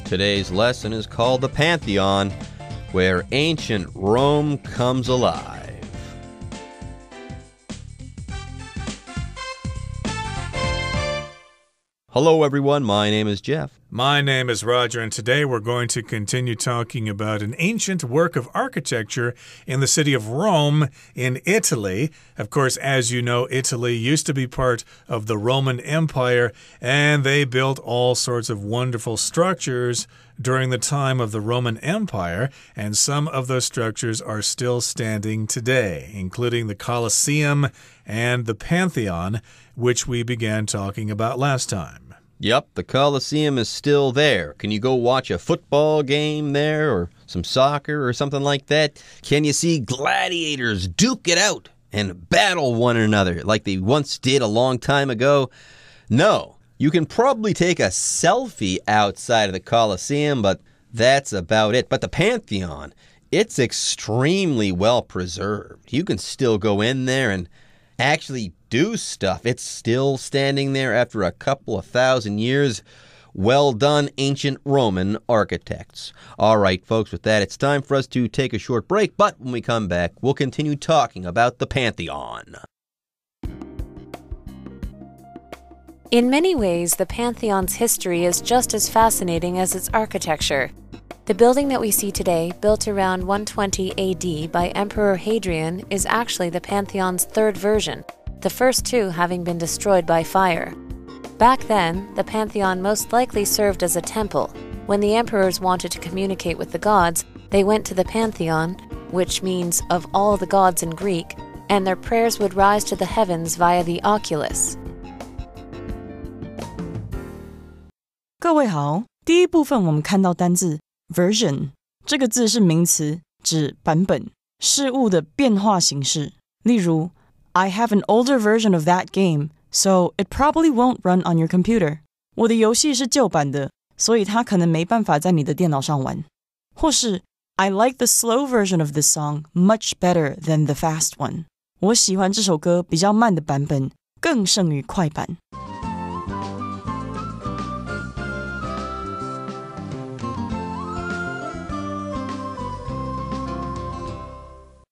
Today's lesson is called the Pantheon, where ancient Rome comes alive. Hello everyone, my name is Jeff. My name is Roger, and today we're going to continue talking about an ancient work of architecture in the city of Rome in Italy. Of course, as you know, Italy used to be part of the Roman Empire, and they built all sorts of wonderful structures during the time of the Roman Empire, and some of those structures are still standing today, including the Colosseum and the Pantheon, which we began talking about last time. Yep, the Colosseum is still there. Can you go watch a football game there or some soccer or something like that? Can you see gladiators duke it out and battle one another like they once did a long time ago? No. You can probably take a selfie outside of the Colosseum, but that's about it. But the Pantheon, it's extremely well preserved. You can still go in there and actually do stuff. It's still standing there after a couple of thousand years. Well done, ancient Roman architects. All right, folks, with that, it's time for us to take a short break. But when we come back, we'll continue talking about the Pantheon. In many ways, the Pantheon's history is just as fascinating as its architecture. The building that we see today, built around 120 AD by Emperor Hadrian, is actually the Pantheon's third version, the first two having been destroyed by fire. Back then, the Pantheon most likely served as a temple. When the emperors wanted to communicate with the gods, they went to the Pantheon, which means of all the gods in Greek, and their prayers would rise to the heavens via the oculus. 各位好，第一部分我们看到单字 version 这个字是名词，指版本、事物的变化形式。例如 I have an older version of that game, so it probably won't run on your computer. 我的游戏是旧版的，所以它可能没办法在你的电脑上玩。或是 I like the slow version of this song much better than the fast one. 我喜欢这首歌比较慢的版本，更胜于快版。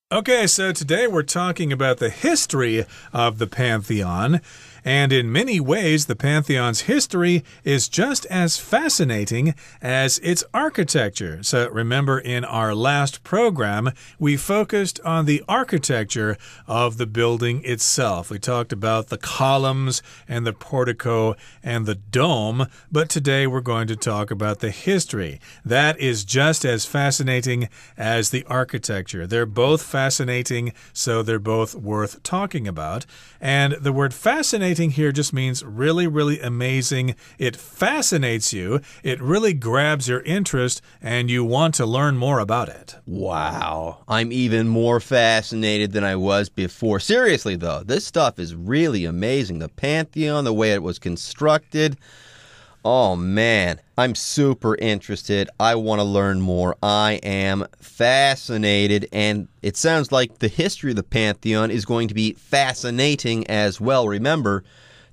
Okay, so today we're talking about the history of the Pantheon. And in many ways, the Pantheon's history is just as fascinating as its architecture. So remember, in our last program, we focused on the architecture of the building itself. We talked about the columns and the portico and the dome, but today we're going to talk about the history. That is just as fascinating as the architecture. They're both fascinating, so they're both worth talking about. And the word fascinating here just means really, really amazing. It fascinates you. It really grabs your interest, and you want to learn more about it. Wow. I'm even more fascinated than I was before. Seriously, though, this stuff is really amazing. The Pantheon, the way it was constructed. Oh, man. I'm super interested. I want to learn more. I am fascinated. And it sounds like the history of the Pantheon is going to be fascinating as well. Remember,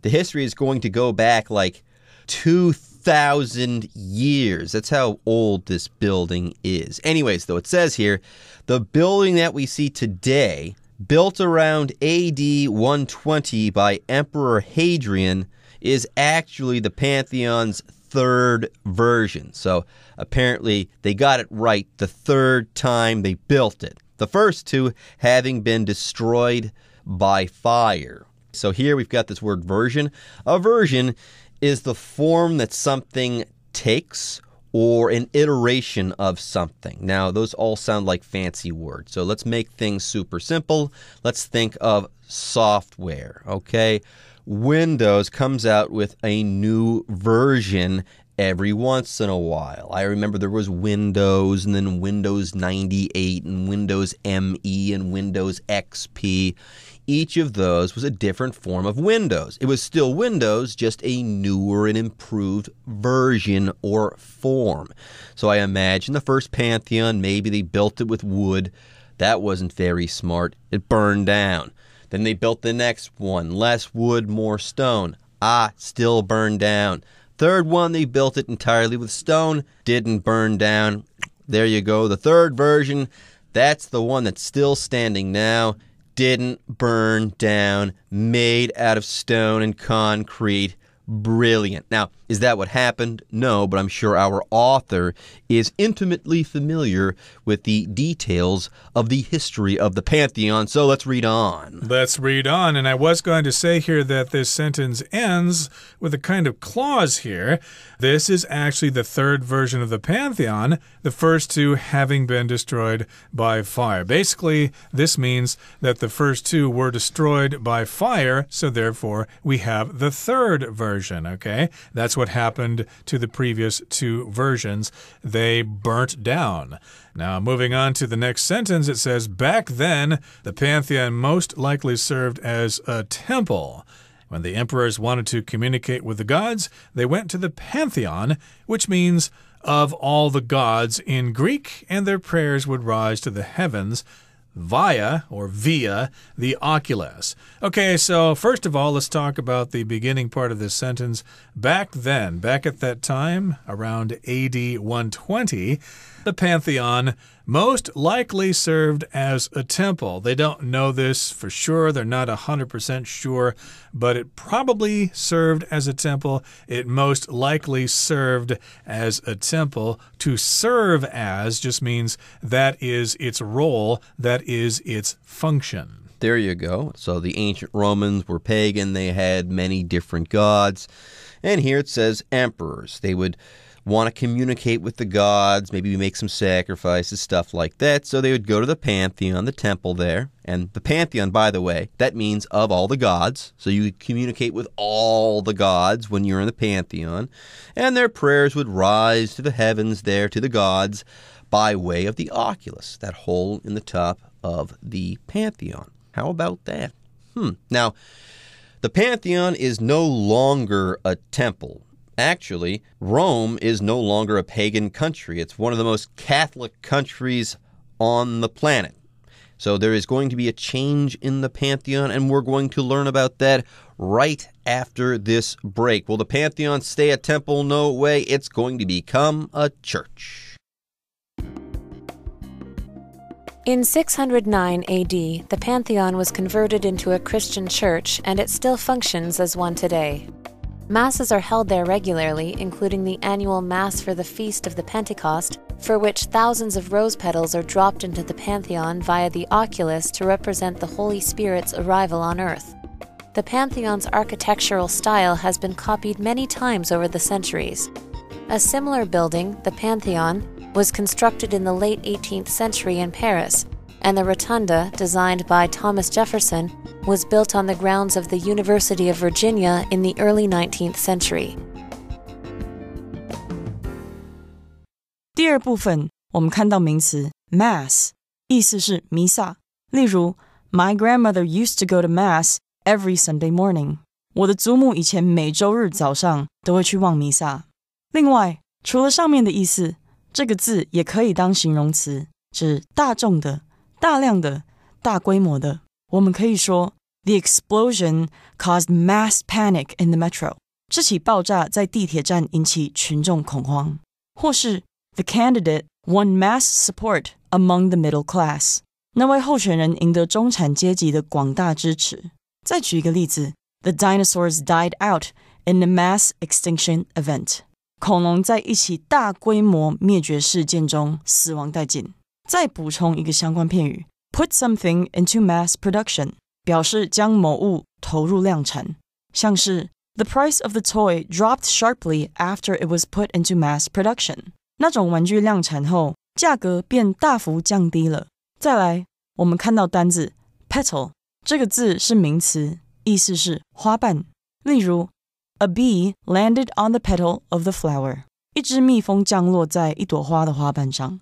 the history is going to go back like 2,000 years. That's how old this building is. Anyways, though, it says here, the building that we see today, built around AD 120 by Emperor Hadrian, is actually the Pantheon's third version. So apparently they got it right the third time they built it. The first two having been destroyed by fire. So here we've got this word version. A version is the form that something takes or an iteration of something. Now, those all sound like fancy words. So let's make things super simple. Let's think of software, okay? Windows comes out with a new version every once in a while. I remember there was Windows and then Windows 98 and Windows ME and Windows XP. Each of those was a different form of Windows. It was still Windows, just a newer and improved version or form. So I imagine the first Pantheon, maybe they built it with wood. That wasn't very smart. It burned down. Then they built the next one. Less wood, more stone. Still burned down. Third one, they built it entirely with stone, didn't burn down. There you go. The third version, that's the one that's still standing now. Didn't burn down, made out of stone and concrete. Brilliant. Now, is that what happened? No, but I'm sure our author is intimately familiar with the details of the history of the Pantheon, so let's read on. Let's read on, and I was going to say here that this sentence ends with a kind of clause here. This is actually the third version of the Pantheon, the first two having been destroyed by fire. Basically, this means that the first two were destroyed by fire, so therefore we have the third version, okay? That's what happened to the previous two versions. They burnt down. Now, moving on to the next sentence, it says, back then, the Pantheon most likely served as a temple. When the emperors wanted to communicate with the gods, they went to the Pantheon, which means of all the gods in Greek, and their prayers would rise to the heavens via the oculus. Okay, so first of all, let's talk about the beginning part of this sentence. Back then, back at that time, around AD 120, the Pantheon most likely served as a temple. They don't know this for sure. They're not 100% sure, but it probably served as a temple. It most likely served as a temple. To serve as just means that is its role, that is its function. There you go. So the ancient Romans were pagan. They had many different gods. And here it says emperors. They would want to communicate with the gods, maybe make some sacrifices, stuff like that. So they would go to the Pantheon, the temple there. And the Pantheon, by the way, that means of all the gods. So you would communicate with all the gods when you're in the Pantheon. And their prayers would rise to the heavens there, to the gods, by way of the oculus, that hole in the top of the Pantheon. How about that? Now, the Pantheon is no longer a temple. Actually, Rome is no longer a pagan country. It's one of the most Catholic countries on the planet. So there is going to be a change in the Pantheon, and we're going to learn about that right after this break. Will the Pantheon stay a temple? No way. It's going to become a church. In 609 AD, the Pantheon was converted into a Christian church, and it still functions as one today. Masses are held there regularly, including the annual Mass for the Feast of the Pentecost, for which thousands of rose petals are dropped into the Pantheon via the oculus to represent the Holy Spirit's arrival on earth. The Pantheon's architectural style has been copied many times over the centuries. A similar building, the Pantheon, was constructed in the late 18th century in Paris, and the rotunda, designed by Thomas Jefferson, was built on the grounds of the University of Virginia in the early 19th century. 第二部分，我们看到名词 Mass， 意思是弥撒。例如 My grandmother used to go to Mass every Sunday morning. 我的祖母以前每周日早上都会去望弥撒。另外，除了上面的意思，这个字也可以当形容词，指大众的、大量的、大规模的。我们可以说 The explosion caused mass panic in the metro. 这起爆炸在地铁站引起群众恐慌。或是 The candidate won mass support among the middle class. 那位候选人赢得中产阶级的广大支持。再举一个例子 The dinosaurs died out in a mass extinction event. 恐龙在一起大规模灭绝事件中死亡殆尽。再补充一个相关片语 Put something into mass production 表示将某物投入量产，像是 The price of the toy dropped sharply after it was put into mass production 那种玩具量产后价格便大幅降低了。再来我们看到单字 petal 这个字是名词，意思是花瓣。例如A bee landed on the petal of the flower. 一只蜜蜂降落在一朵花的花瓣上。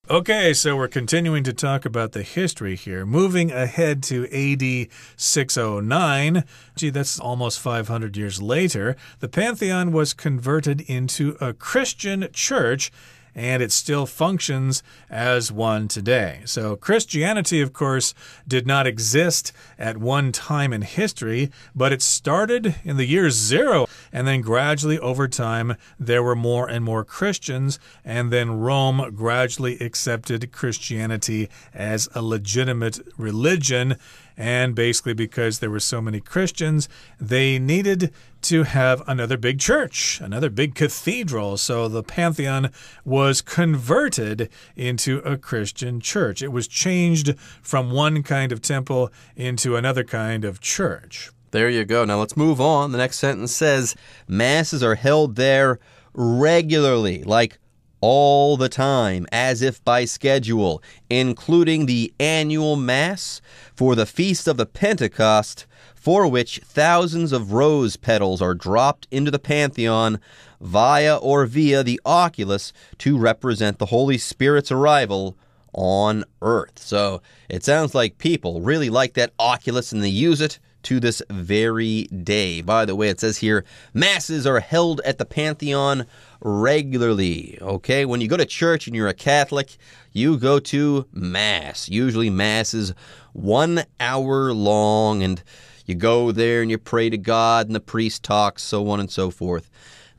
Okay, so we're continuing to talk about the history here. Moving ahead to AD 609, gee, that's almost 500 years later, the Pantheon was converted into a Christian church, and it still functions as one today. So Christianity, of course, did not exist at one time in history, but it started in the year 0, and then gradually over time there were more and more Christians, and then Rome gradually accepted Christianity as a legitimate religion. And basically because there were so many Christians, they needed to have another big church, another big cathedral. So the Pantheon was converted into a Christian church. It was changed from one kind of temple into another kind of church. There you go. Now let's move on. The next sentence says, masses are held there regularly, like all the time, as if by schedule, including the annual Mass for the Feast of the Pentecost, for which thousands of rose petals are dropped into the Pantheon via the oculus to represent the Holy Spirit's arrival on earth. So it sounds like people really like that oculus and they use it to this very day. By the way, it says here, masses are held at the Pantheon regularly. Okay, when you go to church and you're a Catholic, you go to Mass. Usually Mass is 1 hour long, and you go there and you pray to God, and the priest talks, so on and so forth.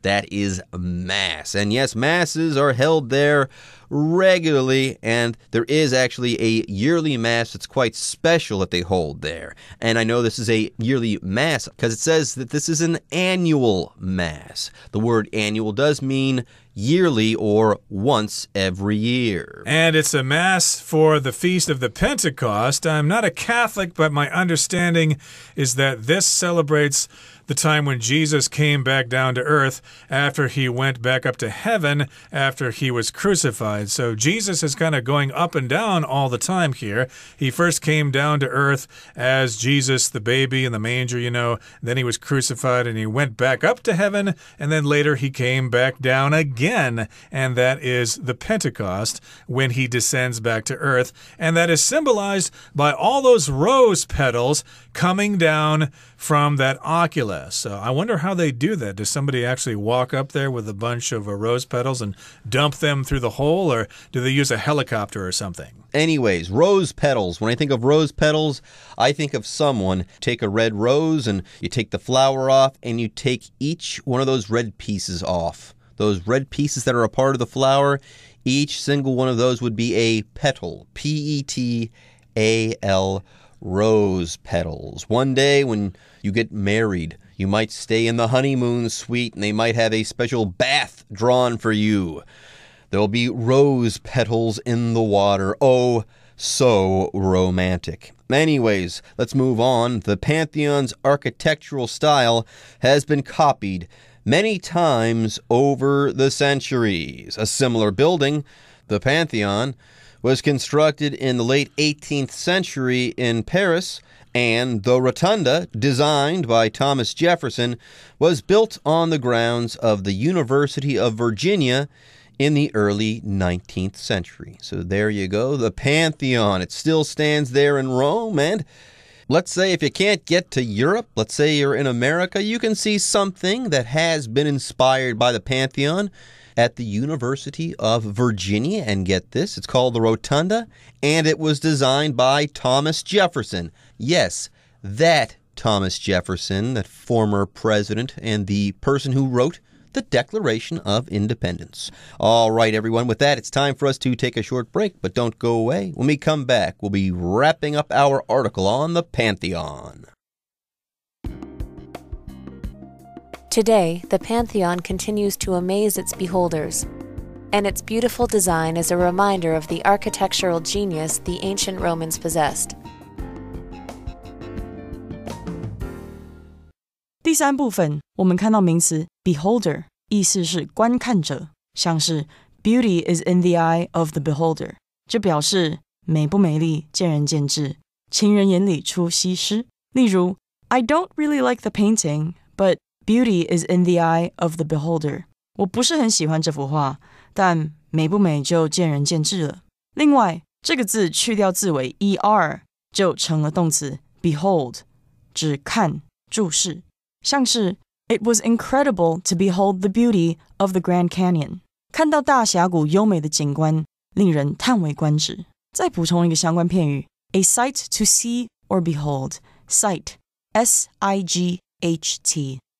That is Mass. And yes, Masses are held there regularly, and there is actually a yearly Mass that's quite special that they hold there. And I know this is a yearly Mass because it says that this is an annual Mass. The word annual does mean yearly or once every year. And it's a Mass for the Feast of the Pentecost. I'm not a Catholic, but my understanding is that this celebrates the time when Jesus came back down to earth after he went back up to heaven after he was crucified. So Jesus is kind of going up and down all the time here. He first came down to earth as Jesus, the baby in the manger, you know. Then he was crucified and he went back up to heaven. And then later he came back down again. And that is the Pentecost, when he descends back to earth. And that is symbolized by all those rose petals coming down from that oculus. So I wonder how they do that. Does somebody actually walk up there with a bunch of rose petals and dump them through the hole, or do they use a helicopter or something? Anyways, rose petals. When I think of rose petals, I think of someone take a red rose and you take the flower off and you take each one of those red pieces off. Those red pieces that are a part of the flower, each single one of those would be a petal. P-E-T-A-L, rose petals. One day when you get married, you might stay in the honeymoon suite and they might have a special bath drawn for you. There'll be rose petals in the water. Oh, so romantic. Anyways, let's move on. The Pantheon's architectural style has been copied many times over the centuries. A similar building, the Pantheon, was constructed in the late 18th century in Paris, and the rotunda, designed by Thomas Jefferson, was built on the grounds of the University of Virginia in the early 19th century. So there you go, the Pantheon. It still stands there in Rome, and let's say if you can't get to Europe, let's say you're in America, you can see something that has been inspired by the Pantheon at the University of Virginia. And get this, it's called the Rotunda, and it was designed by Thomas Jefferson. Yes, that Thomas Jefferson, that former president and the person who wrote the Declaration of Independence. All right, everyone, with that, it's time for us to take a short break, but don't go away. When we come back, we'll be wrapping up our article on the Pantheon. Today, the Pantheon continues to amaze its beholders, and its beautiful design is a reminder of the architectural genius the ancient Romans possessed. 第三部分，我们看到名词 beholder， 意思是观看者，像是 beauty is in the eye of the beholder， 这表示美不美丽见仁见智，情人眼里出西施。例如 I don't really like the painting, but beauty is in the eye of the beholder. 我不是很喜欢这幅画，但美不美就见仁见智了。另外，这个字去掉字尾 er， 就成了动词 behold， 指看、注视。像是 It was incredible to behold the beauty of the Grand Canyon. 看到大峡谷优美的景观，令人叹为观止。再补充一个相关片语 A sight to see or behold. Sight, S-I-G-H-T.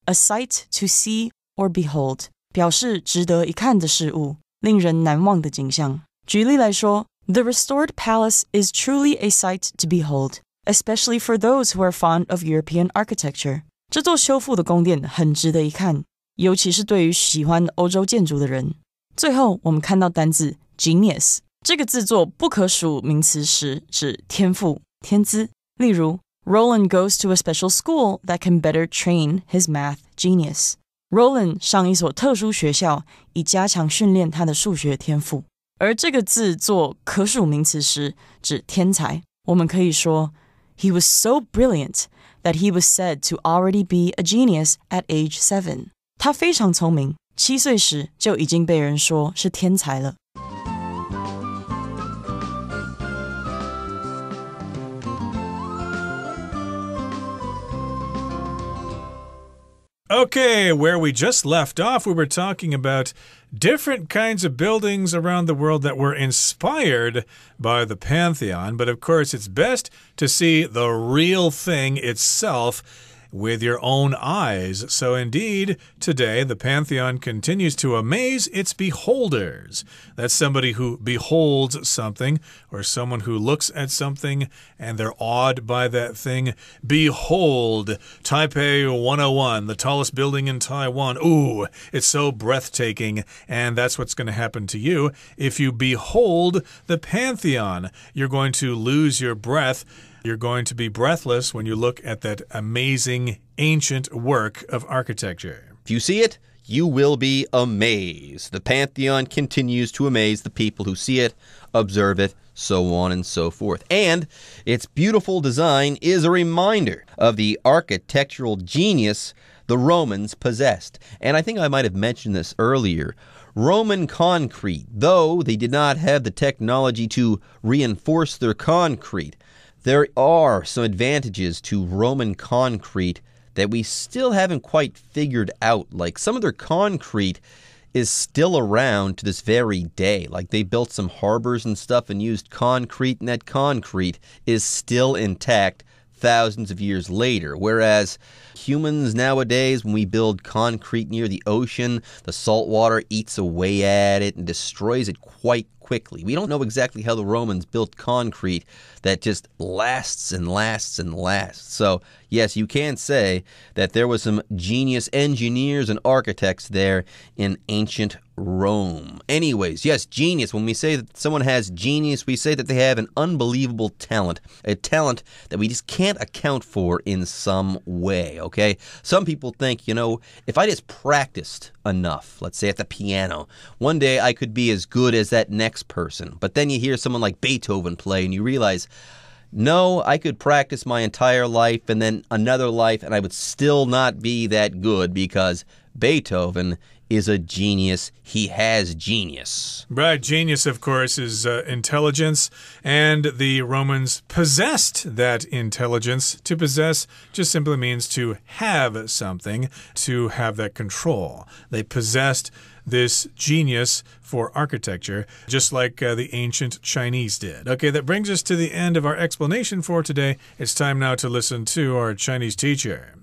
A sight to see or behold. 表示值得一看的事物，令人难忘的景象。举例来说 The restored palace is truly a sight to behold, especially for those who are fond of European architecture. 这座修复的宫殿很值得一看，尤其是对于喜欢欧洲建筑的人。最后我们看到单字 genius， 这个字作不可数名词时指天赋、天资。例如 Roland goes to a special school that can better train his math genius. Roland 上一所特殊学校，以加强训练他的数学天赋。而这个字作可数名词时指天才，我们可以说 He was so brilliant that he was said to already be a genius at age 7. 他非常聪明，7岁时就已经被人说是天才了。Okay, where we just left off, we were talking about different kinds of buildings around the world that were inspired by the Pantheon. But of course, it's best to see the real thing itself with your own eyes. So indeed, today, the Pantheon continues to amaze its beholders. That's somebody who beholds something, or someone who looks at something and they're awed by that thing. Behold, Taipei 101, the tallest building in Taiwan. Ooh, it's so breathtaking. And that's what's going to happen to you. If you behold the Pantheon, you're going to lose your breath. You're going to be breathless when you look at that amazing ancient work of architecture. If you see it, you will be amazed. The Pantheon continues to amaze the people who see it, observe it, so on and so forth. And its beautiful design is a reminder of the architectural genius the Romans possessed. And I think I might have mentioned this earlier. Roman concrete, though they did not have the technology to reinforce their concrete, there are some advantages to Roman concrete that we still haven't quite figured out. Like some of their concrete is still around to this very day. Like they built some harbors and stuff and used concrete, and that concrete is still intact thousands of years later. Whereas humans nowadays, when we build concrete near the ocean, the salt water eats away at it and destroys it quite quickly. We don't know exactly how the Romans built concrete that just lasts and lasts and lasts. So, yes, you can say that there was some genius engineers and architects there in ancient Rome. Anyways, yes, genius. When we say that someone has genius, we say that they have an unbelievable talent, a talent that we just can't account for in some way, okay? Some people think, if I just practiced enough, let's say at the piano, one day I could be as good as that next person. But then you hear someone like Beethoven play and you realize, no, I could practice my entire life and then another life and I would still not be that good because Beethoven is a genius. He has genius. Right. Genius, of course, is intelligence. And the Romans possessed that intelligence. To possess just simply means to have something, to have that control. They possessed this genius for architecture, just like the ancient Chinese did. Okay, that brings us to the end of our explanation for today. It's time now to listen to our Chinese teacher.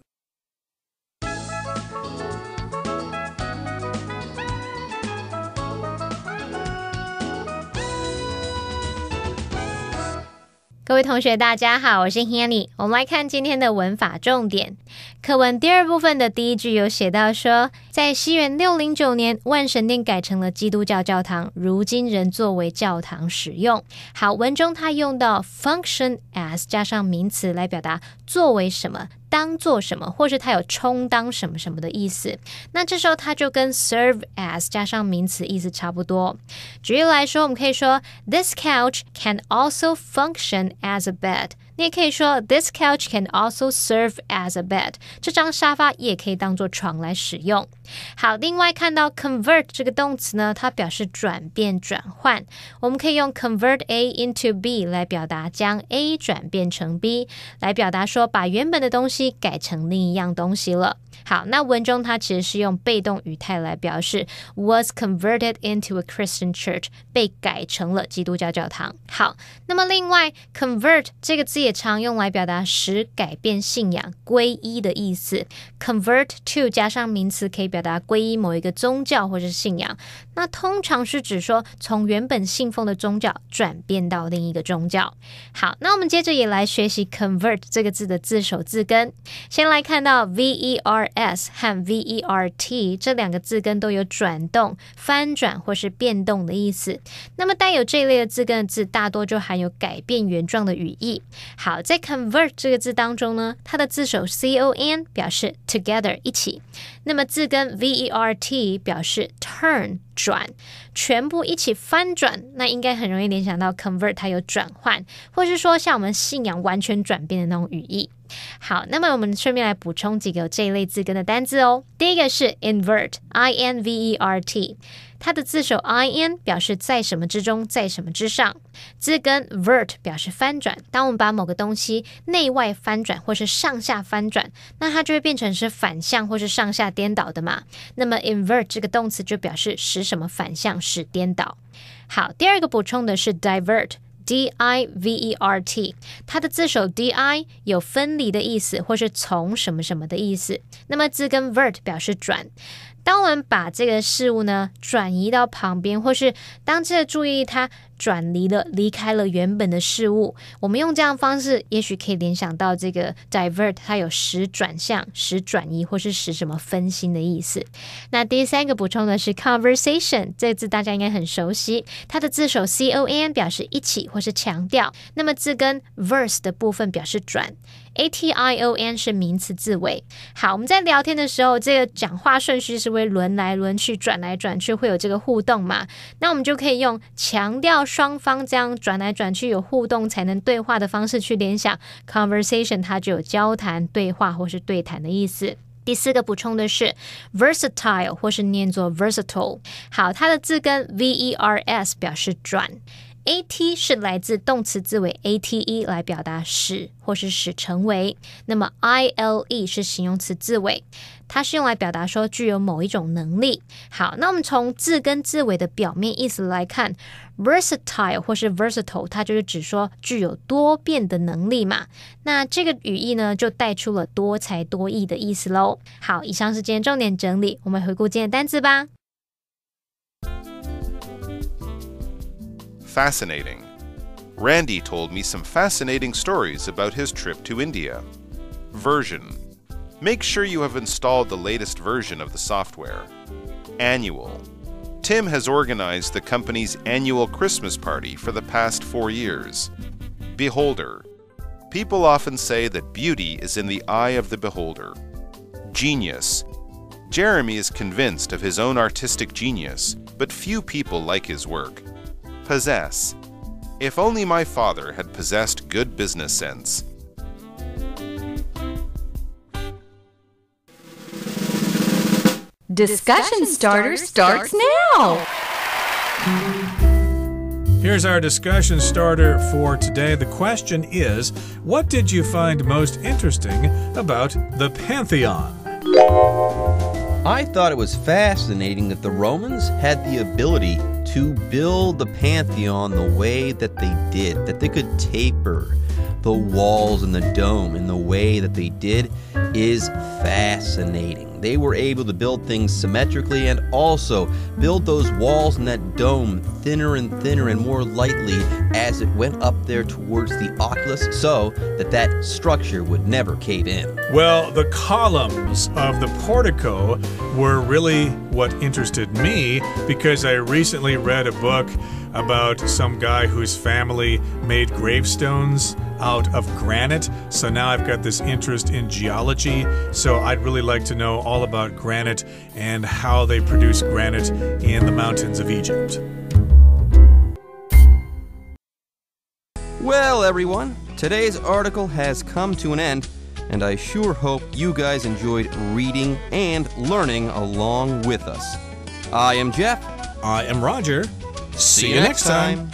各位同学大家好，我是 Hanny。 我们来看今天的文法重点。课文第二部分的第一句有写到说，在西元609年，万神殿改成了基督教教堂，如今仍作为教堂使用。好，文中它用到 function as 加上名词来表达作为什么，当做什么，或是它有充当什么什么的意思。那这时候它就跟 serve as 加上名词意思差不多。举例来说，我们可以说 This couch can also function as a bed. 你也可以说 This couch can also serve as a bed. 这张沙发也可以当作床来使用。好，另外看到 convert 这个动词呢，它表示转变转换，我们可以用 convert A into B 来表达将 A 转变成 B， 来表达说把原本的东西改成另一样东西了。好，那文中它其实是用被动语态来表示 was converted into a Christian church， 被改成了基督教教堂。好，那么另外 convert 这个字也常用来表达使改变信仰皈依的意思， convert to 加上名词可以表达皈依某一个宗教或是信仰，那通常是指说从原本信奉的宗教转变到另一个宗教。好，那我们接着也来学习 convert 这个字的字首字根。先来看到 VERS 和 VERT 这两个字根都有转动、翻转或是变动的意思，那么带有这一类的字根的字大多就含有改变原状的语义。好，在 convert 这个字当中呢，它的字首 CON 表示 together 一起，那么字根 VERT 表示 turn 转，全部一起翻转，那应该很容易联想到 convert 它有转换，或是说像我们信仰完全转变的那种语义。好，那么我们顺便来补充几个这一类字根的单字哦。第一个是 invert INVERT， 它的字首 IN 表示在什么之中，在什么之上，字根 vert 表示翻转，当我们把某个东西内外翻转或是上下翻转，那它就会变成是反向或是上下颠倒的嘛，那么 invert 这个动词就表示使什么反向，使颠倒。好，第二个补充的是 divert DIVERT， 它的字首 DI 有分离的意思，或是从什么什么的意思，那么字根 vert 表示转，当我们把这个事物呢转移到旁边，或是当这个注意力它转离了，离开了原本的事物，我们用这样的方式也许可以联想到这个 divert 它有使转向、使转移或是使什么分心的意思。那第三个补充的是 conversation， 这个字大家应该很熟悉，它的字首 CON 表示一起或是强调，那么字根 verse 的部分表示转，ATION 是名词字尾。好，我们在聊天的时候，这个讲话顺序是会轮来轮去、转来转去，会有这个互动嘛？那我们就可以用强调双方这样转来转去有互动才能对话的方式去联想 conversation， 它就有交谈、对话或是对谈的意思。第四个补充的是 versatile 或是念作 versatile。好，它的字根 VERS 表示转。AT 是来自动词字尾 ATE 来表达使或是使成为，那么 ILE 是形容词字尾，它是用来表达说具有某一种能力。好，那我们从字跟字尾的表面意思来看， versatile 或是 versatile 它就是指说具有多变的能力嘛，那这个语义呢就带出了多才多艺的意思咯。好，以上是今天重点整理，我们回顾今天的单字吧。Fascinating. Randy told me some fascinating stories about his trip to India. Version. Make sure you have installed the latest version of the software. Annual. Tim has organized the company's annual Christmas party for the past 4 years. Beholder. People often say that beauty is in the eye of the beholder. Genius. Jeremy is convinced of his own artistic genius, but few people like his work.Possess. If only my father had possessed good business sense. Discussion Starter starts now! Here's our discussion starter for today. The question is, what did you find most interesting about the Pantheon? I thought it was fascinating that the Romans had the ability to build the Pantheon the way that they did, that they could taper the walls and the dome in the way that they did is fascinating. They were able to build things symmetrically and also build those walls and that dome thinner and more lightly as it went up there towards the oculus so that structure would never cave in. Well, the columns of the portico were really what interested me because I recently read a book about some guy whose family made gravestones out of granite. So now I've got this interest in geology. So I'd really like to know all about granite and how they produce granite in the mountains of Egypt. Well, everyone, today's article has come to an end, and I sure hope you guys enjoyed reading and learning along with us. I am Jeff. I am Roger. See you next time.